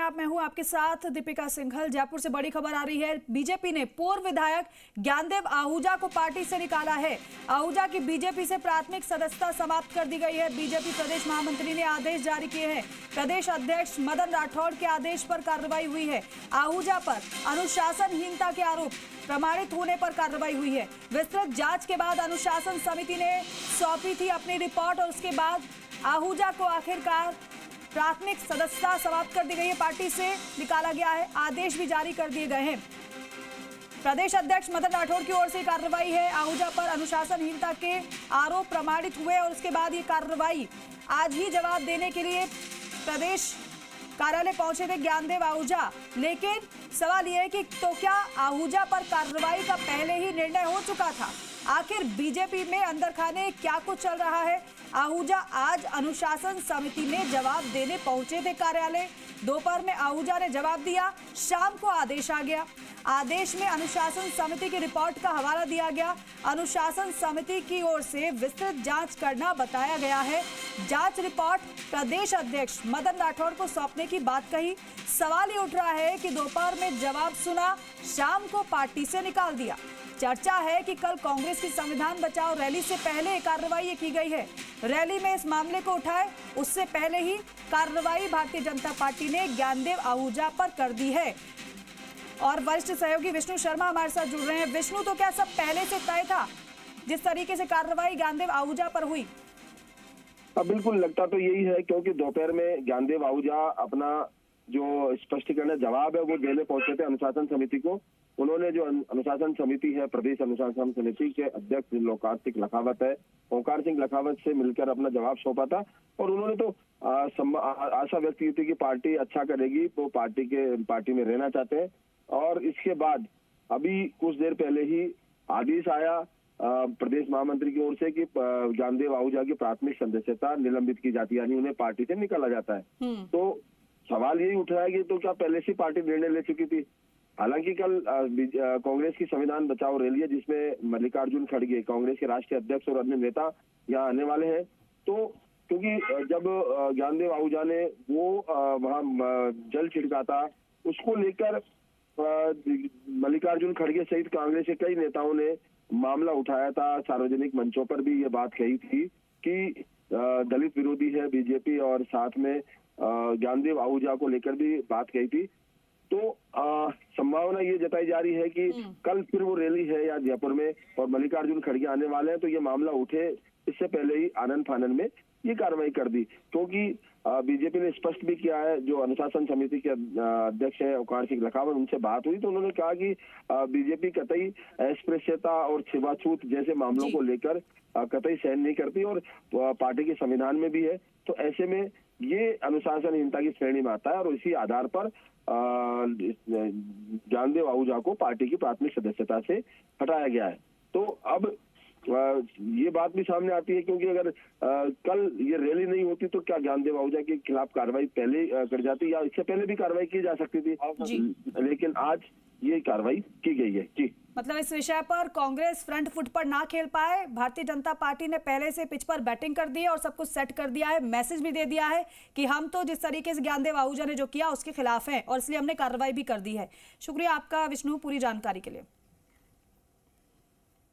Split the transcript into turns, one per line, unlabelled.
आप, मैं हूं आपके साथ दीपिका सिंघल। जयपुर से बड़ी खबर आ रही है। बीजेपी ने पूर्व विधायक ज्ञानदेव आहूजा को पार्टी से निकाला है। आहूजा की बीजेपी से प्राथमिक सदस्यता समाप्त कर दी गई है। बीजेपी प्रदेश महामंत्री ने आदेश जारी किए हैं। प्रदेश अध्यक्ष मदन राठौड़ के आदेश पर कार्रवाई हुई है। आहूजा पर अनुशासनहीनता के आरोप प्रमाणित होने पर कार्रवाई हुई है। विस्तृत जांच के बाद अनुशासन समिति ने सौंपी थी अपनी रिपोर्ट और उसके बाद आहूजा को आखिरकार प्राथमिक सदस्यता समाप्त कर दी गई है, पार्टी से निकाला गया है। आदेश भी जारी कर दिए गए हैं। प्रदेश अध्यक्ष मदन राठौड़ की ओर से कार्रवाई है। आहूजा पर अनुशासनहीनता के आरोप प्रमाणित हुए और उसके बाद ये कार्रवाई। आज ही जवाब देने के लिए प्रदेश कार्यालय पहुंचे थे ज्ञानदेव आहूजा, लेकिन सवाल यह है कि तो क्या आहूजा पर कार्रवाई का पहले ही निर्णय हो चुका था? आखिर बीजेपी में अंदर खाने क्या कुछ चल रहा है? आहूजा आज अनुशासन समिति में जवाब देने पहुंचे थे कार्यालय। दोपहर में आहूजा ने जवाब दिया, शाम को आदेश आ गया। आदेश में अनुशासन समिति की रिपोर्ट का हवाला दिया गया। अनुशासन समिति की ओर से विस्तृत जांच करना बताया गया है। जांच रिपोर्ट प्रदेश अध्यक्ष मदन राठौड़ को सौंपने की बात कही। सवाल ये उठ रहा है कि दोपहर में जवाब सुना, शाम को पार्टी से निकाल दिया। चर्चा है कि कल कांग्रेस की संविधान बचाओ रैली से पहले कार्रवाई की गई है। रैली में इस मामले को उठाए उससे पहले ही कार्रवाई भारतीय जनता पार्टी ने ज्ञानदेव आहूजा पर कर दी है। और वरिष्ठ सहयोगी विष्णु शर्मा हमारे साथ जुड़ रहे हैं। विष्णु, तो क्या सब पहले से तय था जिस तरीके से कार्रवाई ज्ञानदेव आहूजा पर हुई?
बिल्कुल लगता तो यही है, क्योंकि दोपहर में ज्ञानदेव आहूजा अपना जो स्पष्टीकरण जवाब है वो देने पहुंचे थे अनुशासन समिति को। उन्होंने जो अनुशासन समिति है, प्रदेश अनुशासन समिति के अध्यक्ष लोकार सिंह लखावत है, ओंकार सिंह लखावत से मिलकर अपना जवाब सौंपा था। और उन्होंने तो आशा व्यक्त की थी कि पार्टी अच्छा करेगी, वो पार्टी में रहना चाहते हैं। और इसके बाद अभी कुछ देर पहले ही आदेश आया प्रदेश महामंत्री की ओर से कि ज्ञानदेव आहूजा की प्राथमिक सदस्यता निलंबित की जाती है, यानी उन्हें पार्टी से निकाला जाता है। तो सवाल यही उठ रहा है कि तो क्या पहले से पार्टी निर्णय ले चुकी थी? हालांकि कल कांग्रेस की संविधान बचाओ रैली है, जिसमें मल्लिकार्जुन खड़गे कांग्रेस के राष्ट्रीय अध्यक्ष और अन्य नेता यहाँ आने वाले हैं। तो क्योंकि जब ज्ञानदेव आहूजा ने वो वहाँ जल छिड़का था, उसको लेकर मल्लिकार्जुन खड़गे सहित कांग्रेस के कई नेताओं ने मामला उठाया था। सार्वजनिक मंचों पर भी ये बात कही थी कि दलित विरोधी है बीजेपी, और साथ में ज्ञानदेव आहूजा को लेकर भी बात कही थी। तो संभावना ये जताई जा रही है कि कल फिर वो रैली है या जयपुर में और मल्लिकार्जुन खड़गे आने वाले हैं, तो ये मामला उठे इससे पहले ही आनन फानन में ये कार्रवाई कर दी। क्योंकि बीजेपी ने स्पष्ट भी किया है, जो अनुशासन समिति के अध्यक्ष है ओंकार सिंह लखावत, उनसे बात हुई तो उन्होंने कहा कि बीजेपी कतई अस्पृश्यता और छुआछूत जैसे मामलों को लेकर कतई सहन नहीं करती, और पार्टी के संविधान में भी है। तो ऐसे में ये अनुशासनहीनता की श्रेणी में आता है, और इसी आधार पर ज्ञानदेव आहूजा को पार्टी की प्राथमिक सदस्यता से हटाया गया है। तो अब ये बात भी सामने आती है, क्योंकि अगर कल ये रैली नहीं होती तो क्या ज्ञानदेव आहूजा के खिलाफ कार्रवाई पहले कर जाती, या इससे पहले भी कार्रवाई की जा सकती थी, लेकिन आज ये कार्रवाई की गई है। जी,
मतलब इस विषय पर कांग्रेस फ्रंट फुट पर ना खेल पाए, भारतीय जनता पार्टी ने पहले से पिच पर बैटिंग कर दी है और सब कुछ सेट कर दिया है, मैसेज भी दे दिया है कि हम तो जिस तरीके से ज्ञानदेव आहूजा ने जो किया उसके खिलाफ हैं और इसलिए हमने कार्रवाई भी कर दी है। शुक्रिया आपका विष्णु पूरी जानकारी के लिए।